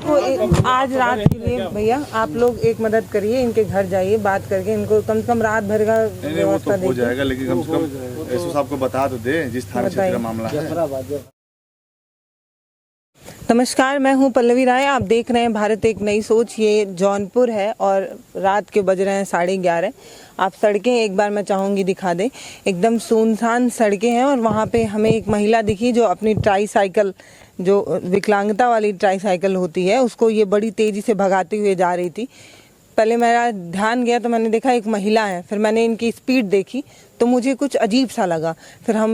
इनको आज रात के लिए भैया आप लोग एक मदद करिए, इनके घर जाइए, बात करके इनको कम से कम रात भर का व्यवस्था हो जाएगा, लेकिन कम से कम एसओ साहब को बता तो दे जिस थाने क्षेत्र का मामला है। नमस्कार, मैं हूं पल्लवी राय। आप देख रहे हैं भारत एक नई सोच। ये जौनपुर है और रात के बज रहे हैं 11:30। आप सड़कें एक बार मैं चाहूँगी दिखा दें। एकदम सुनसान सड़कें हैं और वहाँ पे हमें एक महिला दिखी जो अपनी ट्राईसाइकिल, जो विकलांगता वाली ट्राईसाइकिल होती है, उसको ये बड़ी तेज़ी से भगाती हुए जा रही थी। पहले मेरा ध्यान गया तो मैंने देखा एक महिला है, फिर मैंने इनकी स्पीड देखी तो मुझे कुछ अजीब सा लगा। फिर हम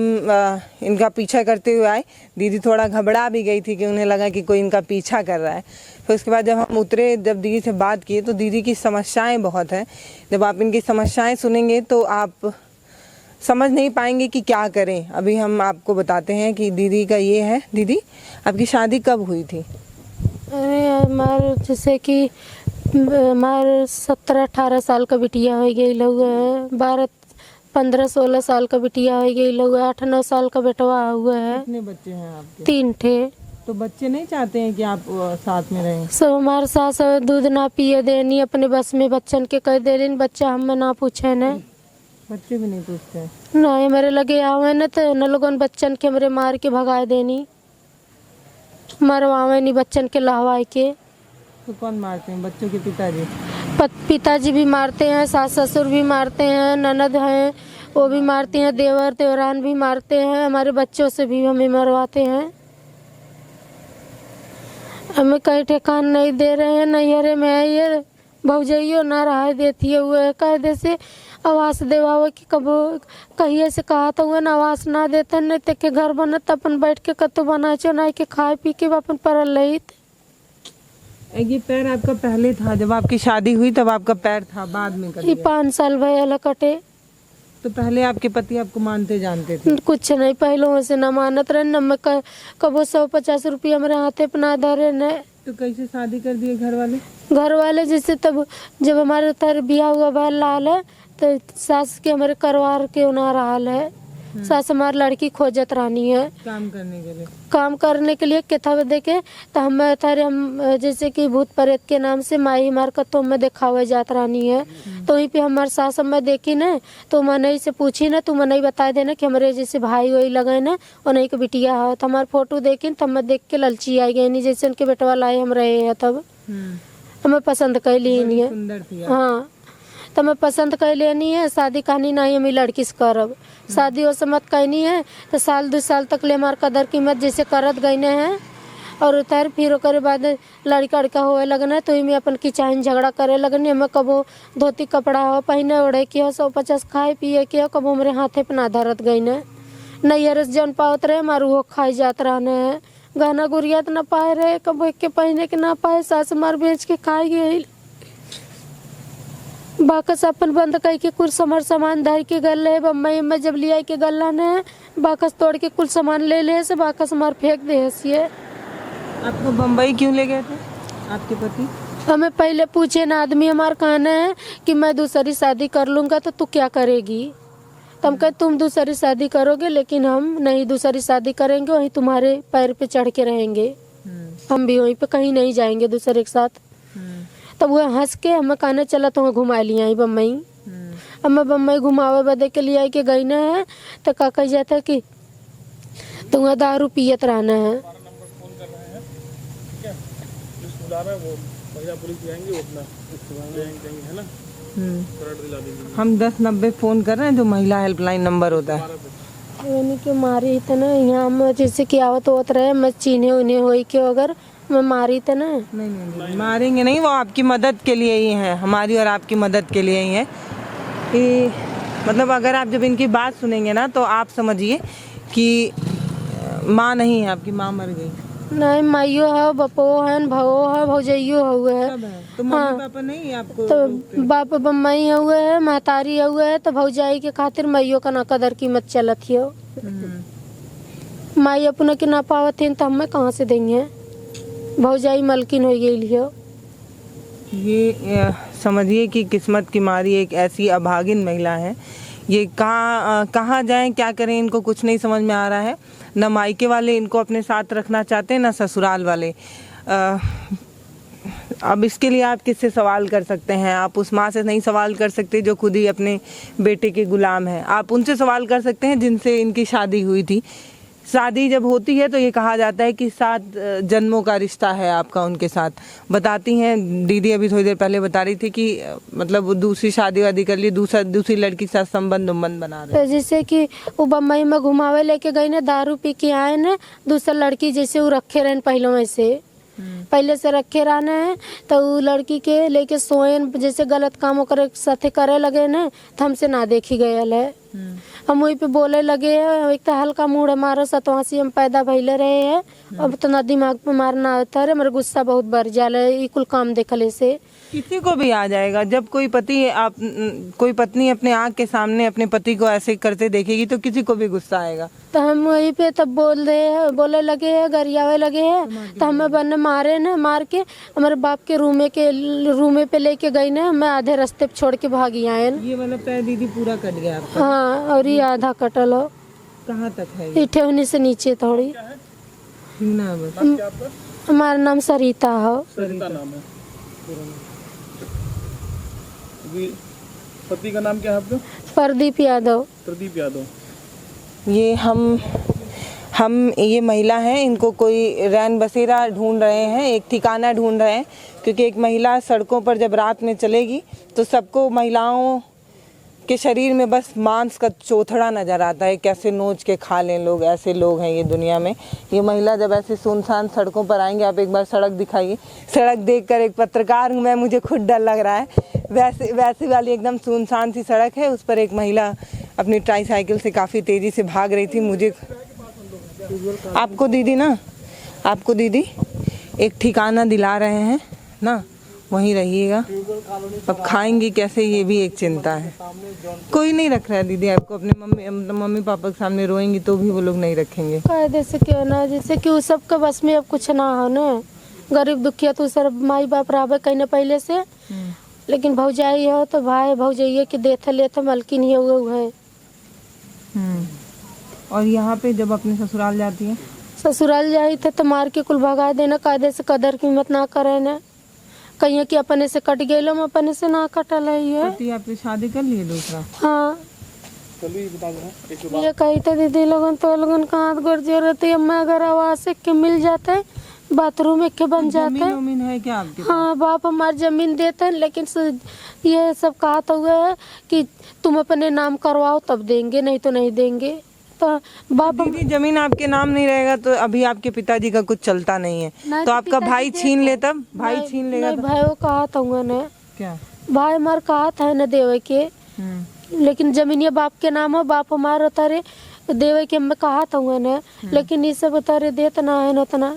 इनका पीछा करते हुए आए। दीदी थोड़ा घबरा भी गई थी कि उन्हें लगा कि कोई इनका पीछा कर रहा है। फिर उसके बाद जब हम उतरे, जब दीदी से बात किए तो दीदी की समस्याएं बहुत हैं। जब आप इनकी समस्याएं सुनेंगे तो आप समझ नहीं पाएंगे कि क्या करें। अभी हम आपको बताते हैं कि दीदी का ये है। दीदी, आपकी शादी कब हुई थी? अरे हमारे जैसे कि हमारे 17-18 साल का बिटिया हो गई लोग है, 12-15-16 साल का बिटिया हो गई लोग, 8-9 साल का बेटवा हुआ है। कितने बच्चे हैं आपके? 3 ठे। तो बच्चे नहीं चाहते हैं कि आप साथ में रहें? सब हमारे सास दूध ना पिए देनी, अपने बस में बच्चन के कह दे, बच्चा हमें ना पूछे न। बच्चे भी नहीं पूछते? नहीं, मेरे लगे आवे न तो न लोगों बच्चन के मेरे मार के भगा देनी, मरवावे नहीं बच्चन के लहवाए के। तो कौन मारते हैं? बच्चों के पिताजी? पिताजी भी मारते हैं, सास ससुर भी मारते हैं, ननद हैं वो भी मारते हैं, देवर देवरान भी मारते हैं, हमारे बच्चों से भी हमें मरवाते हैं। हमें कहीं ठेकान नहीं दे रहे हैं। नैहरे में ये भौजइयो ना रहा देती है, हुए कायदे से आवास देवा कि कबो कहिए से कहा तो हुए ना आवास ना देते, नहीं तो के घर बनत अपन बैठ के कतो बना चुना के खाए पी के अपन परल रहित। ये पैर आपका पहले था? जब आपकी शादी हुई तब आपका पैर था, बाद में कर दिया? 5 साल भैया कटे। तो पहले आपके पति आपको मानते जानते थे? कुछ नहीं, पहले से न मानत रहे न। मैं कबो 150 रुपया मेरे हाथे अपना धरे न। तो कैसे शादी कर दिए घर वाले? घर वाले जैसे तब जब हमारे तर बिया हुआ बहन लाल है तो सास के हमारे करवार के ना रहा है। सास हमारी लड़की खोजत रानी है काम करने के लिए। काम करने के लिए केथा देखे तो हम थारे हम जैसे कि भूत प्रेत के नाम से माई हमार कतो में दिखावे जात रानी है। तो वहीं पे हमारे सास मैं देखी न तो मनई से पूछी न, तू मनई बता देना कि हमारे जैसे भाई वही लगे न और नहीं के बिटिया हो। तो हमारे फोटो देखी तब मैं देख के ललची आई गई नहीं, जैसे उनके बेटवा लाए हम रहे हैं तब हमें पसंद कर ली नहीं है। हाँ, तो मैं पसंद कर लेनी है। शादी कहानी नहीं हमें लड़की से करब, शादी हो समत कहनी है तो 1-2 साल तक ले हमार कदर कीमत जैसे करत गई हैं। और उतर फिर ओकर बाद लड़का लड़का होए लगना तो ही में अपन की चाहन झगड़ा करे लगनी। हमें कबो धोती कपड़ा हो पहने ओढ़े के हो, 150 खाए पिए के हो, कबो हमारे हाथे पे ना धरत गई न। नैहर से जौन पावत रहे हमारे वो खाई जात रहने है। गहना गुड़िया तो ना पाए रहे, कबो एक के पहने के ना पाए, सास मार बेच के खाई गई। बाकस अपन बंद कई के कुल समर सामान धर के गल है। बम्बई में जब लिया के गल्ला ने बाकस तोड़ के कुल सामान ले ले से बाकस मार फेंक दे है। आपको बम्बई क्यों ले गए थे आपके पति? हमें पहले पूछे ना आदमी हमार कहना है कि मैं दूसरी शादी कर लूंगा तो तू क्या करेगी। तुम कह तुम दूसरी शादी करोगे लेकिन हम नहीं दूसरी शादी करेंगे, वहीं तुम्हारे पैर पे चढ़ के रहेंगे, हम भी वहीं पे कहीं नहीं जाएंगे दूसरे के साथ। तब वो हंस के हमें कहने चला तो घुमा लिया ही बम्बई। हमें बम्बई घुमावे बदे के लिए के गई न है तो का कह जाता कि तुम्हें दारू पियत रहना है। हम 1090 फोन कर रहे हैं जो महिला हेल्पलाइन नंबर होता है। यानी कि मारी तो ना यहाँ हम जैसे कि आवत होत रहे मैं चीन्हे उन्हें हो के अगर मैं मारी तो ना नहीं मारेंगे नहीं, वो आपकी मदद के लिए ही है, हमारी और आपकी मदद के लिए ही है। कि मतलब अगर आप जब इनकी बात सुनेंगे ना तो आप समझिए कि माँ नहीं है आपकी, माँ मर गई। नहीं, माइयो है, बपो है, भवो है, भौजइयो हुए है। तो मम्मी पापा नहीं आपको? तो बाप बम्बई हुए है, महतारी हुए है, तो भौजाई के खातिर माइयो का ना कदर कीमत चलत हो। माई अपने के ना पावत तो हमें कहाँ से देंगे। भौजाई मलकिन हो गई हो। ये समझिए कि किस्मत की मारी एक ऐसी अभागिन महिला है। ये कहाँ जाएं, क्या करें, इनको कुछ नहीं समझ में आ रहा है। न मायके वाले इनको अपने साथ रखना चाहते, न ससुराल वाले। अब इसके लिए आप किससे सवाल कर सकते हैं? आप उस माँ से नहीं सवाल कर सकते जो खुद ही अपने बेटे के गुलाम है। आप उनसे सवाल कर सकते हैं जिनसे इनकी शादी हुई थी। शादी जब होती है तो ये कहा जाता है कि 7 जन्मों का रिश्ता है आपका उनके साथ। बताती हैं दीदी, अभी थोड़ी देर पहले बता रही थी कि मतलब वो दूसरी शादी वादी कर ली, दूसरी लड़की के साथ संबंध बना रहे। तो जैसे कि वो बम्बई में घुमावे लेके गई ना, दारू पी के आए ना, दूसरा लड़की जैसे वो रखे रहन पहले से रखे रहने हैं, तो वो लड़की के लेके सोए जैसे गलत काम करे साथे करे लगे ना, तो हमसे ना देखी गयल है। हम वही पे बोले लगे है, एक तो हल्का मूड हमारा 87 हम पैदा भइले रहे हैं, अब तो ना दिमाग पे मारना आता है, मेरा गुस्सा बहुत बढ़ जाला है कुल काम देखले से। किसी को भी आ जाएगा जब कोई कोई पत्नी अपने आँख के सामने अपने पति को ऐसे करते देखेगी तो किसी को भी गुस्सा आएगा। तो हम वही पे तब बोले लगे है, गरियावे लगे है, तो हमें बने मारे न, मार के हमारे बाप के रूमे पे लेके गई ना, मैं आधे रास्ते पे छोड़ के भागी आए। ये मतलब पैर दीदी पूरा कट गया आपका? हाँ, और ये आधा कटल हो। कहाँ तक है? इठेवनी से नीचे थोड़ी। हमारा नाम सरिता हो। सरिता नाम है। पति का नाम क्या है आपका? प्रदीप यादव। प्रदीप यादव। ये महिला हैं, इनको कोई रैन बसेरा ढूंढ रहे हैं, एक ठिकाना ढूंढ रहे हैं, क्योंकि एक महिला सड़कों पर जब रात में चलेगी तो सबको महिलाओं के शरीर में बस मांस का चौथड़ा नजर आता है, कैसे नोच के खा लें लोग, ऐसे लोग हैं ये दुनिया में। ये महिला जब ऐसे सुनसान सड़कों पर आएंगे, आप एक बार सड़क दिखाइए। सड़क देखकर, एक पत्रकार हूँ मैं, मुझे खुद डर लग रहा है। वैसी वाली एकदम सुनसान सी सड़क है, उस पर एक महिला अपनी ट्राईसाइकिल से काफ़ी तेज़ी से भाग रही थी। मुझे आपको दीदी एक ठिकाना दिला रहे हैं ना, वहीं रहिएगा। अब खाएंगे कैसे, ये भी एक चिंता है। कोई नहीं रख रहा है दीदी आपको, अपने मम्मी पापा के सामने रोएंगी तो भी वो लोग नहीं रखेंगे। कायदे से क्यों ना, जैसे कि उस सबके बस में अब कुछ ना हो ना, गरीब दुखिया तो सर माई बाप रहे कहीं पहले से, लेकिन भौजाई हो तो भाई भौजाइये के देते लेते मलकिन ही हुआ है। और यहाँ पे जब अपने ससुराल जाती है? ससुराल जाई थे तो मार के कुल भगा देना, कायदे से कदर कीमत ना करे ना, कहीं कि अपने से कट गए, अपने से ना कटल है ये। पति आपने शादी कर लिए दूसरा? हाँ, ये कही तो दीदी लोगन तो लोगन का हाथ गोड़ जरूरत है, मैं अगर आवाज के मिल जाता है, बाथरूम एक के बन जाता है। जमीन है क्या आपके? हाँ, बाप हमारी जमीन देते हैं, लेकिन ये सब कहा तो हुआ है कि तुम अपने नाम करवाओ तब देंगे, नहीं तो नहीं देंगे। तो बाप दीदी जमीन आपके नाम नहीं रहेगा तो अभी आपके पिताजी का कुछ चलता नहीं है, तो आपका भाई छीन ले, तब भाई छीन लेगा? भाई वो कहा था ना, क्या भाई हमारे कहा था ना देवे के, लेकिन जमीन ये बाप के नाम है, बाप हमारे उतारे देवे के मैं कहा था ना, लेकिन ये सब उतारे देता ना है ना उतना।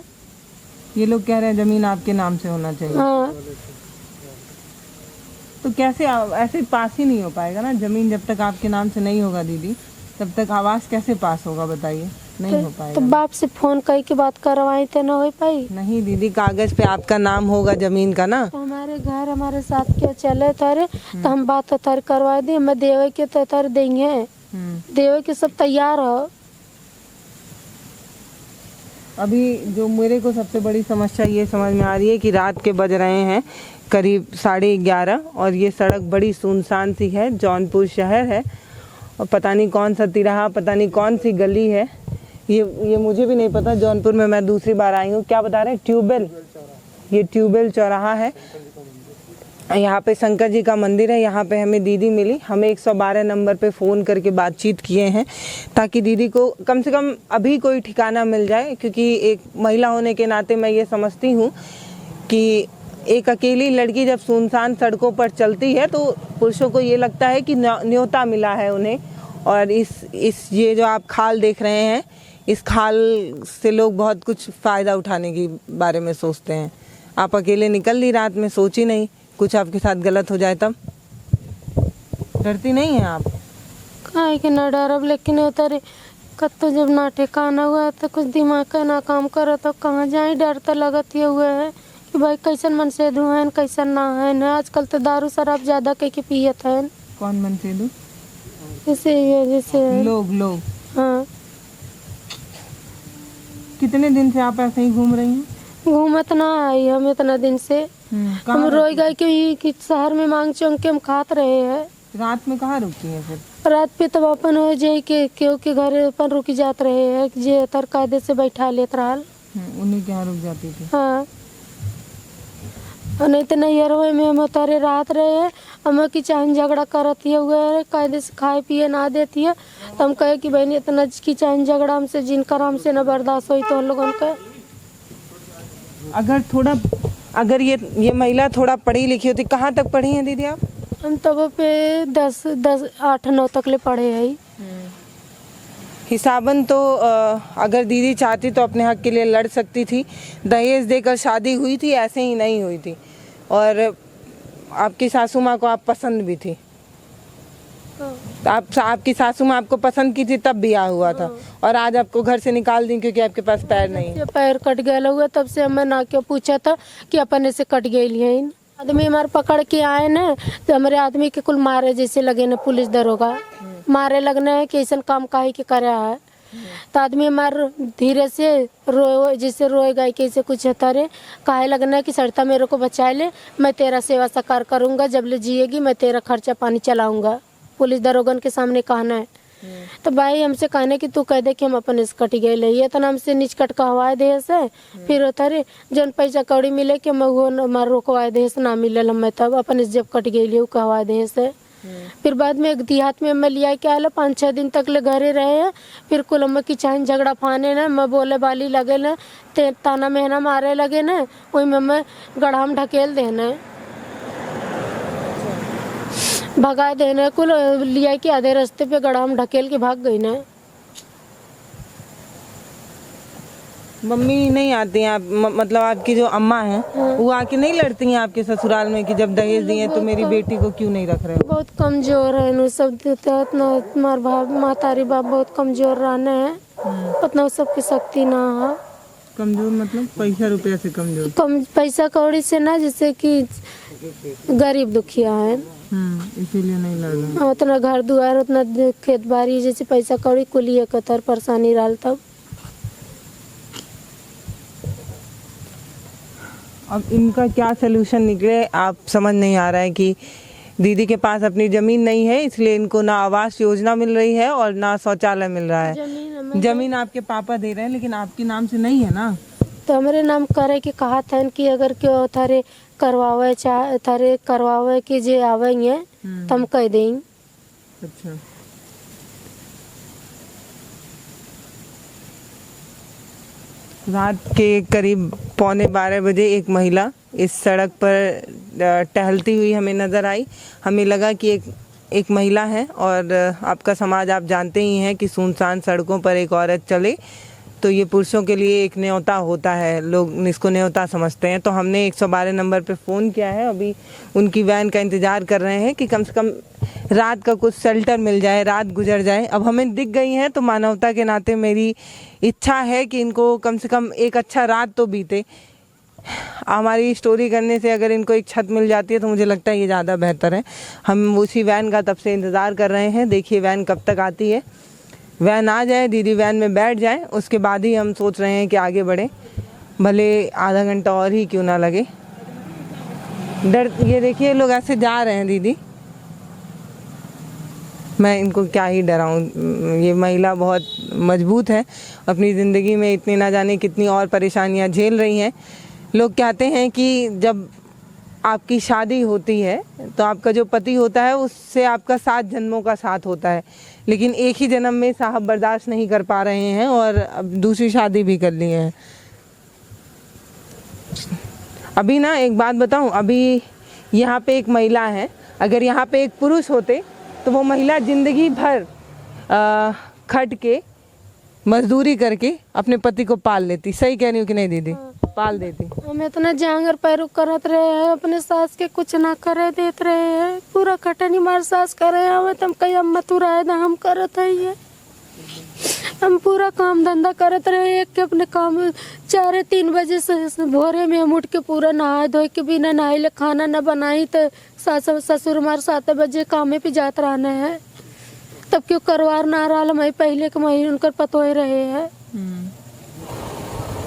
ये लोग कह रहे हैं जमीन आपके नाम से होना चाहिए। हाँ, तो कैसे ऐसे पास ही नहीं हो पाएगा ना, जमीन जब तक आपके नाम से नहीं होगा दीदी, तब तक आवास कैसे पास होगा बताइए? नहीं हो पाएगा। तो बाप से फोन करके बात करवाई तो ना हो पाई। नहीं दीदी, कागज पे आपका नाम होगा जमीन का ना। तो हमारे घर हमारे साथ क्यों चले तारे, तो हम बात तार करवा दी, मैं देवे के तो तार देंगे, देवे के सब तैयार हो। अभी जो मेरे को सबसे बड़ी समस्या ये समझ में आ रही है कि रात के बज रहे हैं करीब 11:30 और ये सड़क बड़ी सुनसान सी है, जौनपुर शहर है और पता नहीं कौन सा तिराहा, पता नहीं कौन सी गली है, ये मुझे भी नहीं पता। जौनपुर में मैं दूसरी बार आई हूँ। क्या बता रहे हैं? ट्यूबवेल, ये ट्यूबवेल चौराहा है। यहाँ पे शंकर जी का मंदिर है। यहाँ पे हमें दीदी मिली, हमें 112 नंबर पे फ़ोन करके बातचीत किए हैं ताकि दीदी को कम से कम अभी कोई ठिकाना मिल जाए, क्योंकि एक महिला होने के नाते मैं ये समझती हूँ कि एक अकेली लड़की जब सुनसान सड़कों पर चलती है तो पुरुषों को ये लगता है कि न्योता मिला है उन्हें। और ये जो आप खाल देख रहे हैं, इस खाल से लोग बहुत कुछ फ़ायदा उठाने के बारे में सोचते हैं। आप अकेले निकल ली रात में, सोची नहीं कुछ आपके साथ गलत हो जाए तब? डरती नहीं है आप? काहे के ना डरब, लेकिन उतारे कत्तो जब ना ठिकाना हुआ तो कुछ दिमाग का ना काम करे तो कहाँ जाए, डर तो लगत ही हुआ है कि भाई कैसन मनसेदू है कैसन ना है ना। आजकल तो दारू शराब ज्यादा कह के पियत है। कौन मनसेदू? जैसे लोग। हाँ, कितने दिन से आप ऐसे ही घूम रही हैं? घूमत ना आई हम इतना दिन से। हम रोई गए कि शहर में मांग चौंक के हम खात रहे हैं। रात में कहाँ रुकी है फिर? रात पे तब अपन हो जाए कि क्योंकि घर अपन रुकी जात रहे हैं जे तर कायदे से बैठा लेत रहल। उन्हीं के यहाँ रुक जाती थी। हाँ और नहीं तो नहीं हरवे में हम उतारे रात रहे हैं। हम की चाहन झगड़ा करत ही हुए कायदे से खाए पिए ना देती है। तो हम कहे कि बहन इतना की चाहन झगड़ा हमसे जिनकर हमसे न बर्दाश्त हुई तो हम लोगों का। अगर ये महिला थोड़ा पढ़ी लिखी होती, कहाँ तक पढ़ी हैं दीदी आप? हम तब पे 10 8 9 तक ले पढ़े हैं। हिसाबन तो अगर दीदी चाहती तो अपने हक के लिए लड़ सकती थी। दहेज देकर शादी हुई थी, ऐसे ही नहीं हुई थी। और आपकी सासू माँ को आप पसंद भी थी। आपकी सासू माँ आपको पसंद की थी तब ब्याह हुआ था, और आज आपको घर से निकाल दी क्योंकि आपके पास पैर नहीं है। पैर कट गया हुआ तब से हमें ना क्यों पूछा था कि अपन ऐसे कट गई है। आदमी हमारे पकड़ के आए न तो हमारे आदमी के कुल मारे जैसे लगे न पुलिस दरोगा मारे लगना है कि ऐसा काम काहे के करे है। तो आदमी हमार धीरे से रोए जैसे रोएगा कैसे कुछ तारे काहे लगना है कि सड़ता मेरे को बचा ले, मैं तेरा सेवा सकार करूंगा, जब ले जिएगी मैं तेरा खर्चा पानी चलाऊंगा। पुलिस दरोगन के सामने कहना है। तो भाई हमसे कहने कि तू कह दे कि हम अपन इस कट गए ले तो हमसे नीच कट कहवाए दे से फिर तारे जन पैसा कौड़ी मिले कि मैं वो मार रोकवाए दे से ना मिलल हम तब अपन इस जब कट गई कहवाए दे से। फिर बाद में एक देहात में मैं लिया के आला 5-6 दिन तक ले घरे रहे हैं। फिर कुल अम्मा की चाहन झगड़ा फाने ना मैं बोले वाली लगे ना ताना मेहना मारे लगे ना वही में मैं गढ़ाम ढकेल देना भगा देना कुल लिया के आधे रास्ते पे गढ़ाम ढकेल के भाग गई ना। मम्मी नहीं आती हैं आप, मतलब आपकी जो अम्मा हैं वो आके नहीं लड़ती हैं आपके ससुराल में कि जब दहेज दिए तो मेरी बेटी को क्यों नहीं रख रहे हो? बहुत कमजोर है नु सब मार बाप मातारी बाप बहुत कमजोर रहने हैं। उतना सबकी शक्ति ना है। कमजोर मतलब पैसा रुपया से कमजोर? कम पैसा कौड़ी से ना, जैसे कि गरीब दुखिया है इसीलिए नहीं लड़ रहे। उतना घर दुआर उतना खेत बाड़ी जैसे पैसा कौड़ी कुलिए कतर परेशानी रहा तब। अब इनका क्या सलूशन निकले आप समझ नहीं आ रहा है कि दीदी के पास अपनी जमीन नहीं है इसलिए इनको ना आवास योजना मिल रही है और ना शौचालय मिल रहा है। जमीन आपके पापा दे रहे हैं लेकिन आपके नाम से नहीं है ना। तो हमारे नाम करे के कहा था कि अगर क्यों थारे करवावे थारे करवावे के जे आवेंगे तो हम कह देंगे। अच्छा रात के करीब 11:15 बजे एक महिला इस सड़क पर टहलती हुई हमें नज़र आई। हमें लगा कि एक महिला है और आपका समाज आप जानते ही हैं कि सुनसान सड़कों पर एक औरत चले तो ये पुरुषों के लिए एक न्योता होता है, लोग इसको न्योता समझते हैं। तो हमने 112 नंबर पे फ़ोन किया है। अभी उनकी वैन का इंतज़ार कर रहे हैं कि कम से कम रात का कुछ शेल्टर मिल जाए, रात गुजर जाए। अब हमें दिख गई हैं तो मानवता के नाते मेरी इच्छा है कि इनको कम से कम एक अच्छा रात तो बीते। हमारी स्टोरी करने से अगर इनको एक छत मिल जाती है तो मुझे लगता है ये ज़्यादा बेहतर है। हम उसी वैन का तब से इंतज़ार कर रहे हैं। देखिए वैन कब तक आती है। वैन आ जाए, दीदी वैन में बैठ जाए, उसके बाद ही हम सोच रहे हैं कि आगे बढ़ें, भले आधा घंटा और ही क्यों ना लगे। ये देखिए लोग ऐसे जा रहे हैं दीदी, मैं इनको क्या ही डराऊं। ये महिला बहुत मजबूत है, अपनी ज़िंदगी में इतनी ना जाने कितनी और परेशानियां झेल रही हैं। लोग कहते हैं कि जब आपकी शादी होती है तो आपका जो पति होता है उससे आपका 7 जन्मों का साथ होता है, लेकिन एक ही जन्म में साहब बर्दाश्त नहीं कर पा रहे हैं और अब दूसरी शादी भी कर ली है। अभी ना एक बात बताऊं, अभी यहाँ पे एक महिला है, अगर यहाँ पे एक पुरुष होते तो वो महिला ज़िंदगी भर खट के मजदूरी करके अपने पति को पाल लेती। सही कह रही हूँ कि नहीं दीदी? पाल देती। हम इतना जांगर पैरों करत रहे हैं, अपने सास के कुछ ना करे देत रहे हैं, पूरा खटनी मार सास करे हमें तुम कहीं हम मथुराए ना हम करत है ये। हम पूरा काम धंधा करत रहे, एक के अपने काम 4-3 बजे से भोरे में हम उठ के पूरा नहाए धोए के बिना नहाए ले खाना न बनाई तो सास ससुर मार 7 बजे कामे पे जात रहना है। तब क्यों करवार ना रहा मैं पहले के महीने उनकर पतो ही रहे है।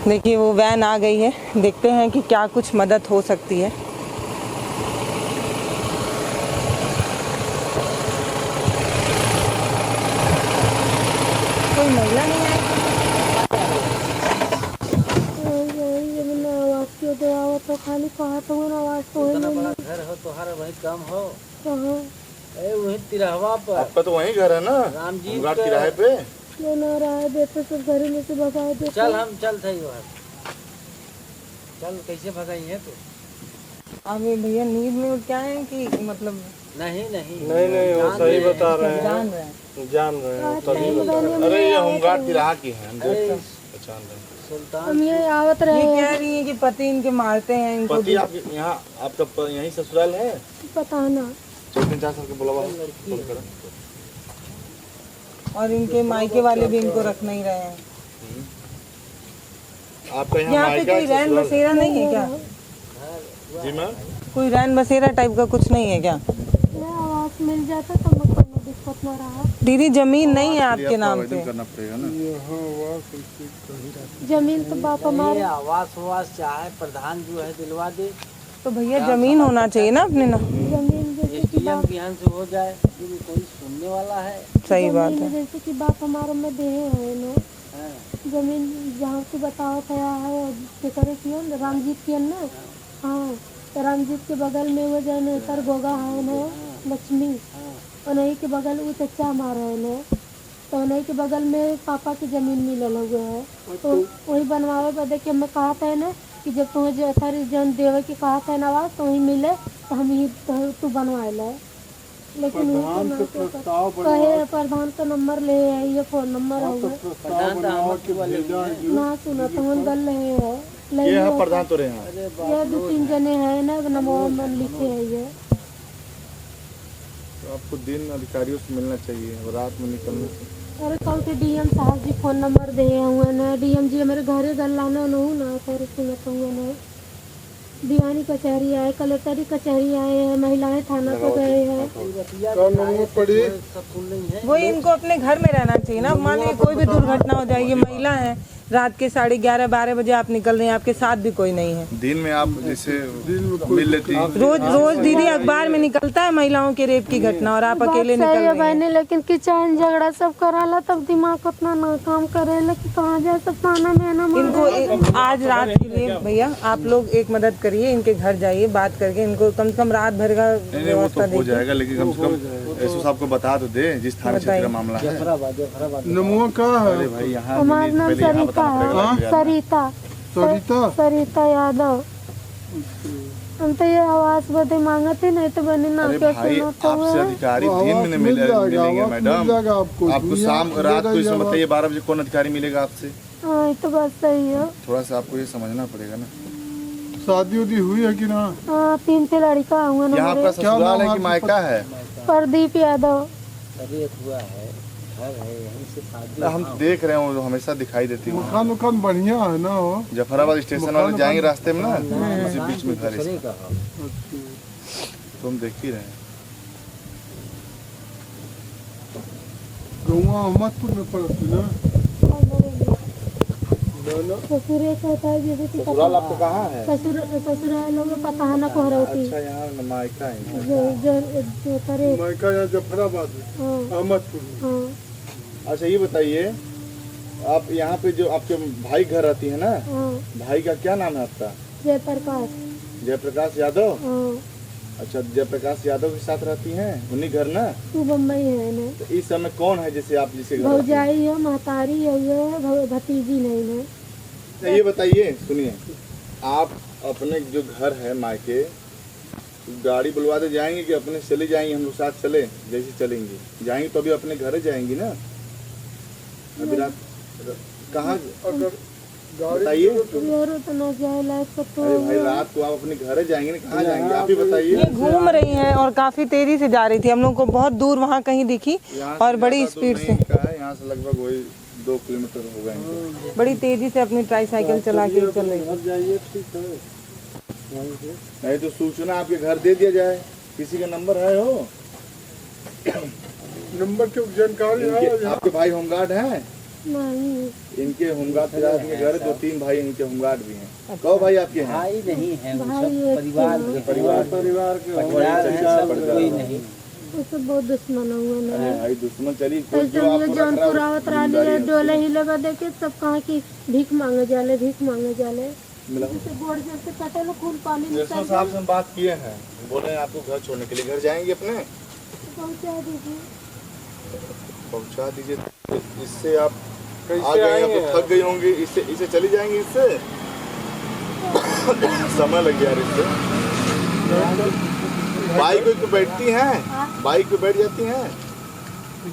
देखिए वो वैन आ गई है, देखते हैं कि क्या कुछ मदद हो सकती है। कोई महिला नहीं आई? आवाज क्यों दे आओ तो खाली कहा तो आवाज तो इतना बड़ा घर हो तुम्हारा वही कम हो कहाँ ए वही तिरहवा पर आपका तो वही घर है ना, राम जी होमगार्ड का- किराए पे। क्यों ना रहा है बेटे सब घर में से भगा दे। चल हम चल सही बात चल कैसे भगाई है तो अब ये भैया नींद में उठ के आए हैं कि मतलब नहीं नहीं नहीं वो सही बता रहे हैं, जान रहे हैं? जान रहे हैं तभी बता रहे हैं। अरे ये होमगार्ड किराया की है, हम देख अरे पहचान रहे हैं। सुल्तान हम ये आवत ये रहे कह रही है कि पति इनके मारते हैं इनको। पति आपके यहाँ, आपका यही ससुराल है? पता ना 4-4 साल के बुलावा और इनके मायके वाले भी इनको रख नहीं रहे हैं। आपका यहाँ यहाँ पे मायका कोई रैन बसेरा नहीं है क्या? जी मैम, कोई रैन बसेरा टाइप का कुछ नहीं है क्या? आवाज मिल जाता तो मैं कोई दिक्कत ना रहा। दीदी जमीन नहीं है आपके नाम आवेदन पे? करना पड़ेगा ना। जमीन तो बाप हमारे ये आवास वास चाहे प्रधान जो है दिलवा दे तो भैया जमीन होना चाहिए ना अपने नाम। जमीन जैसे कि एसडीएम के यहाँ से हो जाए फिर कोई सुनने वाला है सही बात जमीन है। जैसे कि बाप हमारे में दे है ना हाँ, जमीन जहाँ से बताओ गया है केकरे कियन रामजीत कियन ना। हाँ तो रामजीत के बगल में वो जो नेतर गोगा है ना लक्ष्मी उन्हीं के बगल वो चच्चा मार है ना तो उन्हीं के बगल में पापा की जमीन मिलल हुआ है तो वही बनवावे पर देखिए मैं कहा था ना कि जब तुम्हें जो सारी जन देवे की कहा था नवाज तो वही मिले तो हम ही तू बनवा ले लेकिन कहे प्रधान का नंबर ले है ये फोन नंबर होगा प्रधान तो हम वाले हैं। ना सुना तो हम गल रहे हैं ले ये है लियो। प्रधान तो रहे हैं। अरे ये 2-3 जने हैं ना नंबर में लिखे है ये तो आपको दिन अधिकारियों से मिलना चाहिए और रात में निकलने से। अरे कल के डीएम साहब जी फोन नंबर दे हुए ना डीएम जी मेरे घरे गल्लाना न ना कर सुनत हुए ना दीवानी कचहरी आए कलेक्टरी कचहरी आए हैं महिलाएं थाना पे गए हैं सब सुन रही है वो इनको अपने घर में रहना चाहिए ना। मान लीजिए कोई भी दुर्घटना हो जाएगी, महिला है, रात के 11:30-12 बजे आप निकल रहे हैं, आपके साथ भी कोई नहीं है। दिन में आप जैसे मिल लेती हैं। रोज दीदी अखबार में निकलता है महिलाओं के रेप की घटना और आप अकेले निकल सही है रहे हैं। बहने लेकिन किचन झगड़ा सब कराला तब दिमाग उतना ना काम करेला कि कहाँ जाए सब थाना में ना इनको आज रात के लिए भैया आप लोग एक मदद करिए, इनके घर जाइए, बात करके इनको कम से कम रात भर का नहीं वो व्यवस्था तो हो देखिए। जाएगा, लेकिन कम से कम एसओ साहब को बता तो दे जिस थाना क्षेत्र का मामला है। नमो का अरे है भाई यहाँ हमारा नाम पहले यहाँ सरिता बताना है पड़ेगा। सरिता सरिता सरिता यादव हम तो ये आवाज बदे मांगते नहीं तो बने ना अरे क्या भाई सुना तो आपसे अधिकारी दिन में मिलेंगे मैडम। आपको शाम रात को इसे बताइए 12 बजे कौन अधिकारी मिलेगा आपसे? हाँ ये तो बात सही है। थोड़ा सा आपको ये समझना पड़ेगा ना। शादी उदी हुई है कि ना? हाँ 3 से लड़का हुआ ना यहाँ आपका ससुराल है कि मायका है? प्रदीप यादव अरे एक हुआ है घर है यहीं से शादी हम देख रहे हैं, वो हमें हमेशा दिखाई देती है। मकान उकान बढ़िया है ना हो? जफराबाद स्टेशन वाले जाएंगे रास्ते में ना, उसी बीच में घर है दूसरे इसका। का हो। तो हम देख ही रहे हैं। गौवा अहमदपुर में पड़ती ना? ससुर कहता है जैसे कि ससुराल आपका कहाँ है? ससुराल लोग पता है ना को रहती अच्छा यहाँ मायका है। जो करे मायका यहाँ जफराबाद में, हाँ अहमदपुर में। हाँ अच्छा ये बताइए, आप यहाँ पे जो आपके भाई घर रहती है ना, हाँ भाई का क्या नाम है आपका? जयप्रकाश जयप्रकाश यादव। हाँ अच्छा जयप्रकाश यादव के साथ रहती हैं, उन्हीं घर ना? तू बम्बई है ना तो इस समय कौन है जैसे आप जिसे घर रहती हैं? भौजाई है महतारी है ये भतीजी नहीं है। अच्छा, ये बताइए सुनिए, आप अपने जो घर है मायके गाड़ी बुलवा दे जाएंगे कि अपने चले जाएंगे? हम लोग साथ चले, जैसे चलेंगे जाएंगे तो अभी अपने घर जाएंगी ना? अभी रात कहाँ बताइए? यारो तो ना जाए लायक तो अरे भाई रात को आप अपने घर जाएंगे ना, कहाँ जाएंगे आप ही बताइए। ये घूम रही हैं और काफी तेजी से जा रही थी, हम लोग को बहुत दूर वहाँ कहीं दिखी यहाँ और से बड़ी ज्यादा दूर स्पीड नहीं से का है, यहाँ से लगभग वही 2 किलोमीटर हो गए हैं। बड़ी तेजी से अपनी ट्राईसाइकिल चला के चल रही थी। नहीं तो सूचना आपके घर दे दिया जाए, किसी का नंबर है हो? नंबर की जानकारी है? आपके भाई होमगार्ड हैं? नहीं इनके होमगार्ड के घर 2-3 भाई इनके होमगार्ड भी हैं। कौ भाई आपके हैं? भाई नहीं है, वो भाई सब एक परिवार ही के है। परिवार के परिवार हैं, सब कोई नहीं। उससे बहुत दुश्मन हुआ अरे ना। भाई दुश्मन चली ऐसे ये जौनपुर आवत रानी है डोले ही लगा देके सब कहा की भीख मांगे जाले मिला। जैसे गोड़ जैसे कटे लो खून पानी जेसो निकल साहब से हम बात किए हैं, बोले हैं आपको घर छोड़ने के लिए। घर जाएंगे अपने? पहुंचा दीजिए। पहुंचा दीजिए। इससे आप आ कैसे गए, आएंगे? आप थक गई होंगी, इससे चली जाएंगी। इससे समय लग गया इससे। बाइक पे बैठती हैं, बाइक पे बैठ जाती हैं।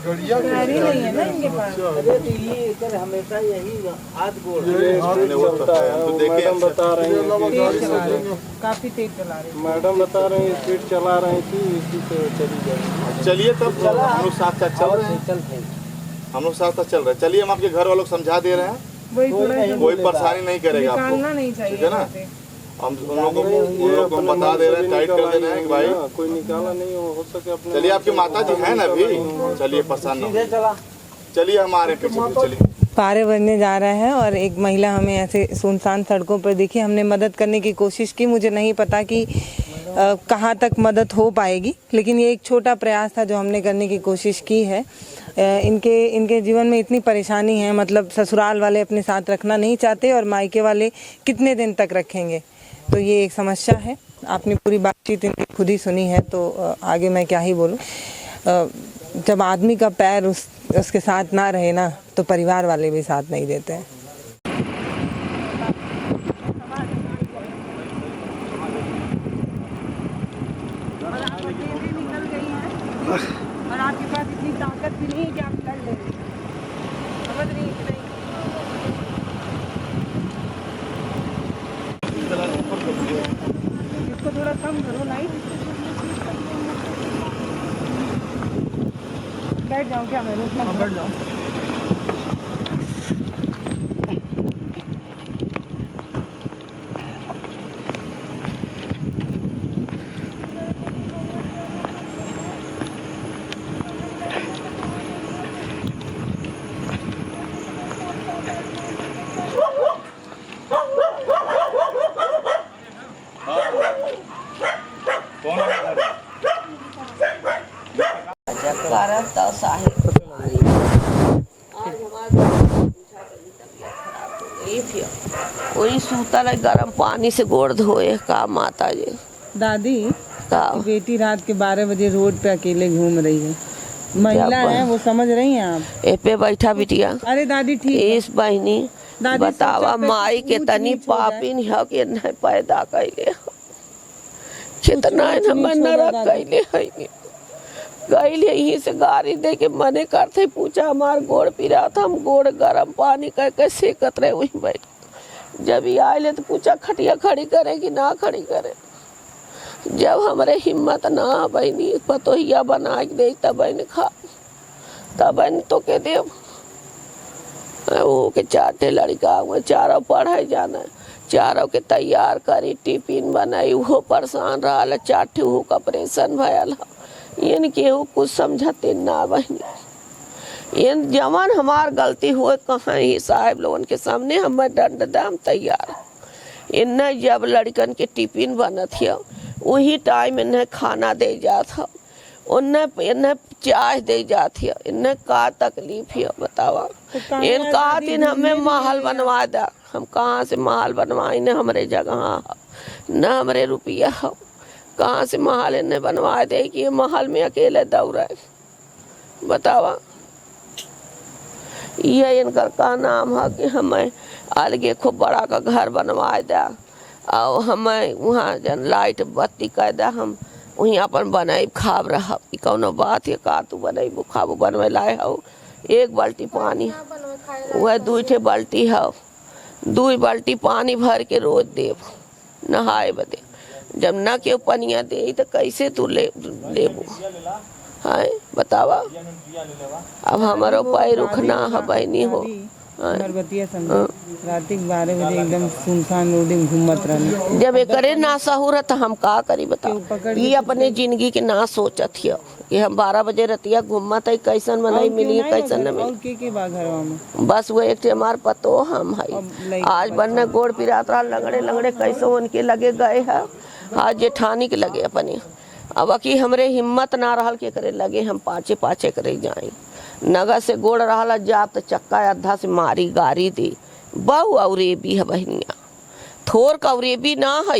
गड़िया गाड़ी नहीं है ना इनके पास। अरे तो ये इधर हमेशा यही हाथ गोड़ मैंने वो तो है, हम तो देखे मैडम बता रही तेज हैं चला रहे हैं, काफी तेज चला रहे हैं। मैडम बता रही हैं स्पीड चला रही थी, इसी से चली जाएगी। चलिए तब हम लोग साथ साथ चल रहे हैं। चल थे हम लोग साथ साथ चल रहे हैं। चलिए हम आपके घर वालों को समझा दे रहे हैं, वही थोड़ा सा कोई परेशानी नहीं करेगा आपको, निकालना नहीं चाहिए ठीक है ना? यहाँ से। हम उन लोगों को हम बता दे रहे हैं, टाइट कर दे रहे हैं कि भाई कोई निकाला नहीं हो सके अपने। चलिए आपकी माता जी है ना अभी, चलिए परेशान ना सीधे हो। चला। चलिए हम आ रहे हैं पीछे, चलिए। 12 बजने जा रहा है और एक महिला हमें ऐसे सुनसान सड़कों पर दिखी। हमने मदद करने की कोशिश की, मुझे नहीं पता कि कहाँ तक मदद हो पाएगी, लेकिन ये एक छोटा प्रयास था जो हमने करने की कोशिश की है। इनके जीवन में इतनी परेशानी है, मतलब ससुराल वाले अपने साथ रखना नहीं चाहते और मायके वाले कितने दिन तक रखेंगे, तो ये एक समस्या है। आपने पूरी बातचीत इनकी खुद ही सुनी है, तो आगे मैं क्या ही बोलूँ। जब आदमी का पैर उसके साथ ना रहे ना, तो परिवार वाले भी साथ नहीं देते हैं। और आपके पास इतनी ताकत भी नहीं है कि आप लड़ लेंगे, समझ रही हैं कि नहीं? इसको थोड़ा कम करो लाइट। बैठ जाओ क्या मैं उसमें बैठ जाओ। वही सूतल है, गर्म पानी से गोड़ धोए का माता जी दादी, का। बेटी रात के 12 बजे रोड पे अकेले घूम रही है, महिला है, वो समझ रही हैं आप? ए पे बैठा बिटिया। अरे दादी ठीक है। इस बहनी दादी, बतावा सोचा पे माई के ऊंच तनी नीच हो जाए। पापिन है कि नहीं पैदा कैले ह। कितना ऊंच हम नीच हो जाए नरक दादी। कैले है। गईले यहीं से गाड़ी दे के मने करते, पूछा हमार गोड़ पिरा था, हम गोड़ गर्म पानी कह के सेकत रहे वहीं बैठ। जब ये आए तो पूछा खटिया खड़ी करे कि ना खड़ी करे। जब हमरे हिम्मत ना बहनी पतोहिया बना के दे तब बहन खा, तब बहन तो के देव। वो के 4 लड़का हुए, चारों पढ़ाई जाना, चारों के तैयार करी, टिफिन बनाई, वो परेशान रहा। 4 वो का ऑपरेशन भयल। इन केहू कुछ समझते ना बहनी। इन जवान हमार गलती हुए कहाँ ही साहब लोगन के सामने हमें दंड दाम तैयार। इन्हें जब लड़कन के टिफिन बनत है वही टाइम इन्हें खाना दे जात है, इन्हें चाय दे जाती है। इन्हें का तकलीफ है बतावा। इन कहा दिन हमें महल बनवा दा, हम कहाँ से महल बनवाई? न हमारे जगह न हमारे रुपया है, कहाँ से महल इन्हें बनवा दे कि ये महल में अकेले दौड़े बतावा। ये इनका का नाम है कि हमें अलगे खूब बड़ा का घर बनवा दा और हमें वहाँ जन लाइट बत्ती कर दा, हम वहीं अपन बनाई खाब रहा। कौनो बात है का तू बनाई खाबू बनवे लाए हो। 1 बाल्टी पानी वह 2 बाल्टी है, 2 बाल्टी पानी भर के रोज देव नहाए बदे। जब न के पनिया दे तो कैसे तू लेबू है बतावा। अब हमारो पैर रुखना है बहनी हो, बतिया समझे रात के 12 बजे एकदम सुनसान रोड में घूमत रहने। जब एकरे ना सहूरत हम का करी बताओ। ये अपने जिंदगी के ना सोचत हियो कि हम 12 बजे रतिया घूमत है, कैसन मनई मिली कैसन न और मिली। के बा घरवा में बस वो एक हमार पतो हम है। आज बनने गोड़ पिरात रहा लंगड़े लंगड़े कैसे उनके लगे गए है। आज जेठानी के लगे अपने। अब कि हमरे हिम्मत ना रहल के करे लगे हम पाचे पाचे करे जाए। नगा से गोड़ रहला जाब तो चक्का अद्धा से मारी गारी दी। बहु औरेबी है बहनिया, थोर का औरेबी ना है।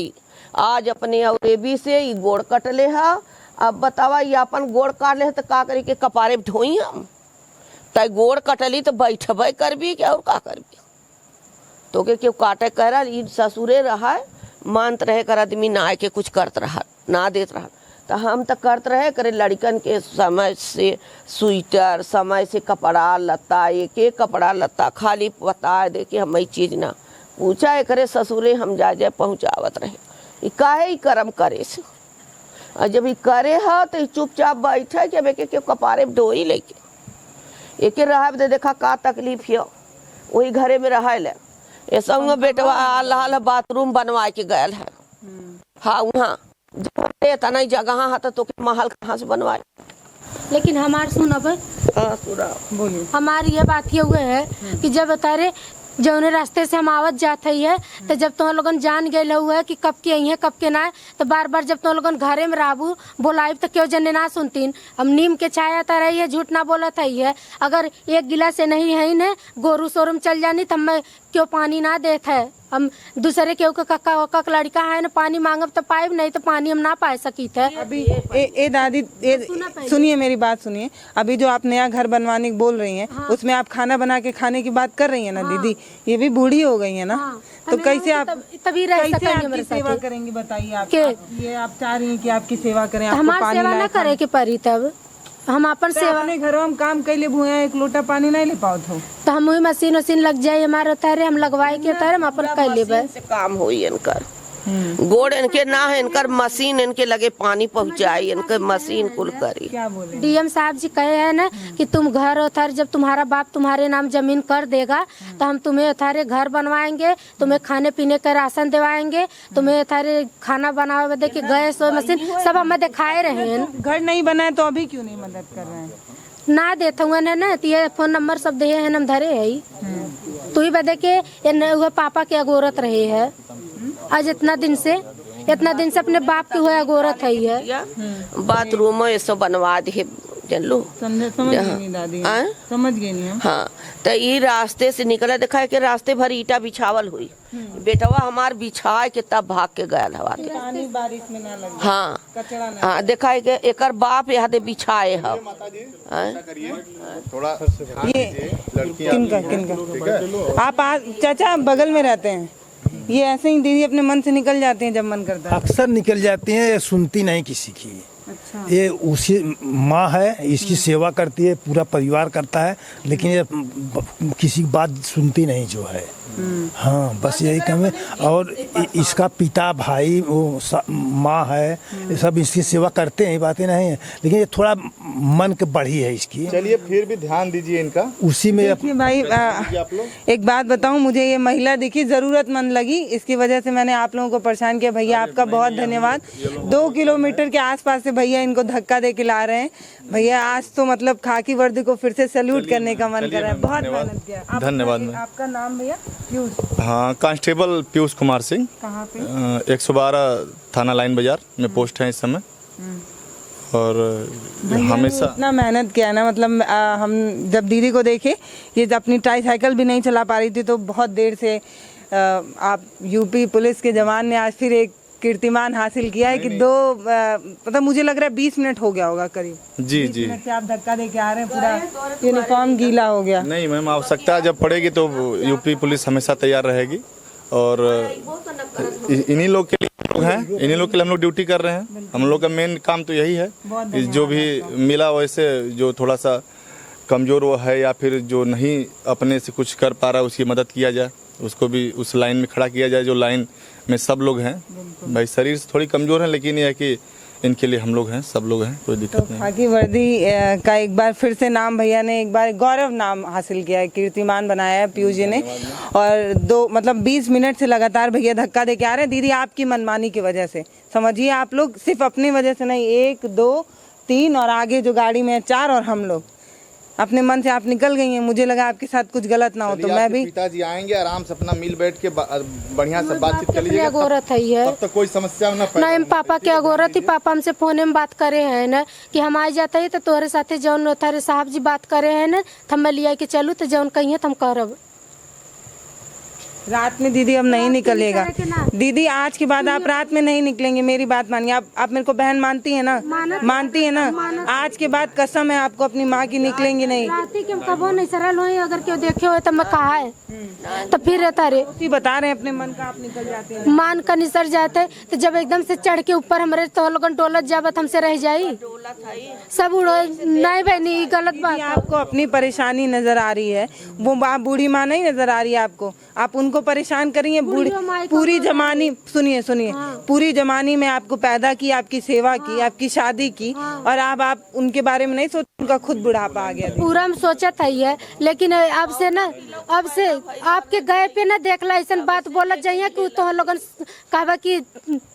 आज अपने औरेबी से ई गोड़ कटले है। अब बतावा ये अपन गोड़ काट ले तो का करी के कपारे ढोई हम। तय गोड़ कटली तो बैठबे करबी क्या और का करबी। तो के क्यों काटे कह ई ससुरे रहा मानत रहे कर आदमी ना आके कुछ करत रहा ना देत रहा। तो हम तो करते रहे करे लड़कन के समय से स्वेटर समय से कपड़ा लत्ता एक एक कपड़ा लत्ता खाली बता दे कि हम चीज ना पूछा करे ससुरे हम जा जाए पहुँचावत रहे। काहे ही कर्म करे से। और जब ये करे है तो चुपचाप बैठे कि अब एक कपारे ढोई लेके एक रहा दे देखा का तकलीफ है वही घरे में रहा ले। ये संग बेटवा लाल बाथरूम बनवा के गया है। हाँ वहाँ तना जगह है तो महल कहाँ से बनवाए। लेकिन हमार सुनब हाँ सुना बोलिए। हमारी ये बात ये हुए है कि जब तारे जौने रास्ते से हम आवत जात है तो जब तुम लोगन जान गए हुआ है कि कब के आई है कब के ना तो बार बार जब तुम लोगन घरे में रहबू बोलाइब तो क्यों जने ना सुनतीन। हम नीम के छाया तो रही है झूठ ना बोलत है। अगर एक गिलास से नहीं है न गोरू शोरूम चल जानी तो हम क्यों पानी ना देत है। हम दूसरे के कक्का वक्का लड़का है ना पानी मांगब तो पाइब नहीं तो पानी हम ना पा सकी थे। अभी ए दादी सुनिए मेरी बात सुनिए। अभी जो आप नया घर बनवाने की बोल रही हैं उसमें आप खाना बना के खाने की बात कर रही हैं ना दीदी। ये भी बूढ़ी हो गई है ना। तो कैसे आप तभी रह कैसे सकेंगे आपकी मेरे सेवा साथ। करेंगी बताइए। आप के? ये आप चाह रही हैं कि आपकी सेवा करें आपको हमार पानी सेवा ना लाए करे के परी तब हम अपन तो सेवा अपने घरों में काम कैले भूया एक लोटा पानी नहीं ले पाओ तो तो हम वही मशीन वशीन लग जाये हमारे उतारे हम लगवाए के उतारे हम अपन कर लेबे। से काम होई इनकर गोड़ इनके ना है इनकर मशीन इनके लगे पानी पहुँचाई इनके मशीन कुल करी। क्या बोले डीएम साहब जी कहे हैं ना कि तुम घर उतार जब तुम्हारा बाप तुम्हारे नाम जमीन कर देगा तो हम तुम्हें उतारे घर बनवाएंगे तुम्हें खाने पीने का राशन दिवाएंगे तुम्हें उतारे खाना बनावे दे के गैस और मशीन सब हमें दिखाए रहे हैं। घर नहीं बना है तो अभी क्यों नहीं मदद कर रहे हैं। ना देते हुए ना तो ये फोन नंबर सब दे है हम धरे है तू ही बदे के ये पापा के अगोरत रहे है। आज इतना दिन से अपने बाप की हुआ अगोरत है। बाथरूम ये सब बनवा दे जन लो समझ गई नहीं दादी समझ गई नहीं हम। हाँ तो ये रास्ते से निकला देखा है कि रास्ते भर ईटा बिछावल हुई बेटवा हमार बिछाए के तब भाग के गया हवा के। पानी बारिश में ना लगे हाँ कचरा ना हाँ देखा है कि एकर बाप यहाँ दे बिछाए है। थोड़ा ये लड़की किनका आप चाचा बगल में रहते हैं। ये ऐसे ही दीदी अपने मन से निकल जाते हैं जब मन करता है। अक्सर निकल जाती हैं ये सुनती नहीं किसी की। अच्छा ये उसी माँ है इसकी सेवा करती है पूरा परिवार करता है लेकिन ये किसी की बात सुनती नहीं जो है। हाँ बस यही कम है। और इसका पिता भाई वो माँ है ये सब इसकी सेवा करते हैं ये बातें नहीं है लेकिन ये थोड़ा मन के बढ़ी है इसकी। चलिए फिर भी ध्यान दीजिए इनका उसी में देखिए भाई एक बात बताऊं मुझे ये महिला देखी जरूरतमंद लगी इसकी वजह से मैंने आप लोगों को परेशान किया। भैया आपका बहुत धन्यवाद। 2 किलोमीटर के आसपास से भैया इनको धक्का दे के ला रहे हैं। भैया आज तो मतलब खाकी वर्दी को फिर से सैल्यूट करने का मन कर रहा है। बहुत मेहनत किया। धन्यवाद। आपका नाम भैया पीयूष हाँ कांस्टेबल पीयूष कुमार सिंह कहाँ पे 112 थाना लाइन बाजार में पोस्ट है इस समय। और हमेशा इतना मेहनत किया ना मतलब हम जब दीदी को देखे ये अपनी ट्राईसाइकिल भी नहीं चला पा रही थी तो बहुत देर से आप यूपी पुलिस के जवान ने आज फिर एक कीर्तिमान हासिल किया है कि मतलब मुझे लग रहा है 20 मिनट हो गया होगा करीब। जी 20 मिनट से आप धक्का दे के आ रहे हैं पूरा यूनिफॉर्म गीला हो गया। नहीं मैम आवश्यकता जब पड़ेगी तो यूपी पुलिस हमेशा तैयार रहेगी और इन्हीं लोग के लिए लोग हैं इन्हीं लोग के लिए हम लोग ड्यूटी कर रहे हैं। हम लोग का मेन काम तो यही है जो भी मिला वैसे जो थोड़ा सा कमज़ोर वो है या फिर जो नहीं अपने से कुछ कर पा रहा है उसकी मदद किया जाए उसको भी उस लाइन में खड़ा किया जाए जो लाइन में सब लोग हैं। भाई शरीर से थोड़ी कमज़ोर है लेकिन यह है कि इनके लिए हम लोग हैं, सब लोग हैं, कोई दिक्कत नहीं। खाकी वर्दी का एक बार फिर से नाम भैया ने एक बार गौरव नाम हासिल किया है, कीर्तिमान बनाया है पीयूष जी ने। और 20 मिनट से लगातार भैया धक्का दे के आ रहे हैं। दीदी आपकी मनमानी की वजह से, समझिए आप लोग सिर्फ अपनी वजह से नहीं, 1 2 3 और आगे जो गाड़ी में है 4 और हम लोग अपने मन से आप निकल गई हैं। मुझे लगा आपके साथ कुछ गलत ना हो तो मैं भी। पिताजी आएंगे, आराम से अपना मिल बैठ के बढ़िया से बातचीत कर क्या लीजिएगा, गोरत है तब तक कोई समस्या ना पैदा नहीं। पापा क्या गोरत थी, पापा हमसे फोन में बात करे हैं ना कि हम आ जाते हैं तो तोहरे साथे जौन थारे साहब जी बात करे हैं ना, तो हम लिया के चलू तो जौन कहिए तो हम करब। रात में दीदी अब नहीं निकलेगा। दीदी आज के बाद आप रात में नहीं निकलेंगे, मेरी बात मानिए। आप मेरे को बहन मानती है ना? मानती है ना? आज के बाद कसम है आपको अपनी माँ की, निकलेंगी नहीं। राती के कबो नहीं सरल हो, अगर क्यों देखे हो तो मैं कहा है तो फिर रहता रे बता रहे हैं अपने मन का, आप निकल जाते हैं। मान का निसर जाते तो जब एकदम से चढ़ के ऊपर हमारे तो लोगन टोलत जाबत हमसे रह जाई सब उड़ो। नहीं बहनी गलत बात। आपको अपनी परेशानी नजर आ रही है, वो बूढ़ी माँ नहीं नजर आ रही है आपको। आप उनको परेशान करिए। पूरी जमानी सुनिए पूरी जमानी में आपको पैदा की, आपकी सेवा की, आपकी शादी की, और अब आप उनके बारे में नहीं सोच, उनका खुद बुढ़ापा आ गया। पूरा हम सोचा था ये, लेकिन अब से आपके गए पे ना देखला ऐसा बात बोलत जाइए कि तो लोगन कहवा कि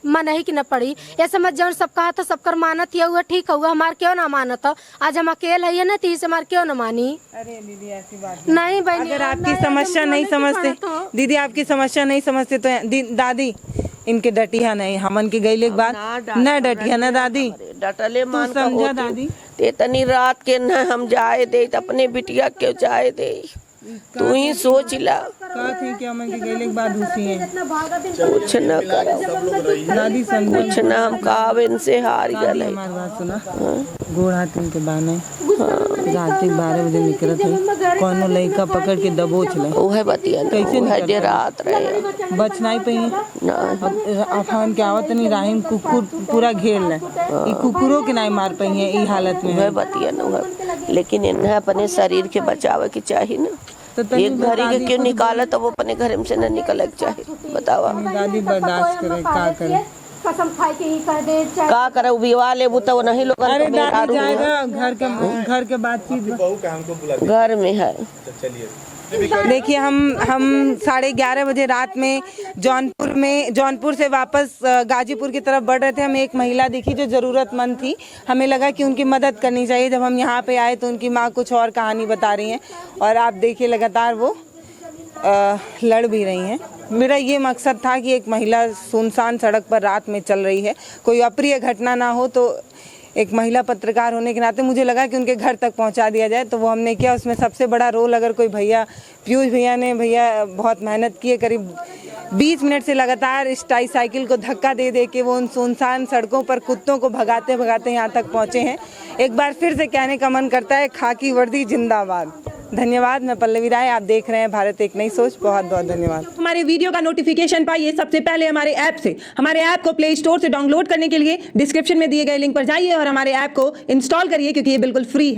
मन ही कि न पड़ी। ये समझ जाओ सब कहा तो सबकर मानत ये हुआ, ठीक हुआ, हमार क्यों ना मानत हो। आज हम अकेले है ना, तीस हमार क्यों न मानी। अरे दीदी ऐसी बात नहीं बहनी, अगर आपकी समस्या नहीं समझते दीदी, आपकी समस्या नहीं समझते तो दादी इनके डटिया नहीं, हमन के गईले के बाद न डटिया ना दादी, डटले मान का समझा होती दादी। ते तनी रात के न हम जाए दे त अपने बिटिया के जाए दे, तू ही सोच ला। कहा थे कि हमन के गईले के बाद घुसी है, कुछ न कर दादी समझा। कुछ न हम काव इनसे हार गए। हमारी बात सुना, गोड़ हाथ इनके बाने रात 12 बजे निकलत है, कोनो लड़का पकड़ के दबोच ले, ओहे बतिया न, कैसे ओहे जे रात रहे बच नहीं पई। ना अफान के आवत नहीं राहिम, कुकुर पूरा घेर ले, ई कुकुरों के नहीं मार पई है, ई हालत में ओहे है। बतिया न ओहे। लेकिन इन्हें अपने शरीर के बचावे के चाहिए ना। तो तनी एक घड़ी के क्यों निकाला तो वो अपने घर से न निकले के चाहिए, बतावा। दादी बर्दाश्त करे, का करे, कसम खाई के ही कर दे। का करे विवाह ले वो तो नहीं लोग अरे दादी जाएगा घर के बातचीत घर में है। देखिए हम 11:30 बजे रात में जौनपुर से वापस गाजीपुर की तरफ बढ़ रहे थे। हमें एक महिला दिखी जो ज़रूरतमंद थी, हमें लगा कि उनकी मदद करनी चाहिए। जब हम यहाँ पे आए तो उनकी माँ कुछ और कहानी बता रही हैं, और आप देखिए लगातार वो लड़ भी रही हैं। मेरा ये मकसद था कि एक महिला सुनसान सड़क पर रात में चल रही है, कोई अप्रिय घटना ना हो, तो एक महिला पत्रकार होने के नाते मुझे लगा कि उनके घर तक पहुंचा दिया जाए, तो वो हमने किया। उसमें सबसे बड़ा रोल अगर कोई पीयूष भैया बहुत मेहनत की है। करीब 20 मिनट से लगातार इस साइकिल को धक्का दे के वो उन सुनसान सड़कों पर कुत्तों को भगाते भगाते यहाँ तक पहुँचे हैं। एक बार फिर से कहने का मन करता है, खाकी वर्दी जिंदाबाद। धन्यवाद। मैं पल्लवी राय, आप देख रहे हैं भारत एक नई सोच। बहुत बहुत धन्यवाद। हमारे वीडियो का नोटिफिकेशन पाइए सबसे पहले हमारे ऐप से। हमारे ऐप को प्ले स्टोर से डाउनलोड करने के लिए डिस्क्रिप्शन में दिए गए लिंक पर जाइए और हमारे ऐप को इंस्टॉल करिए, क्योंकि ये बिल्कुल फ्री है।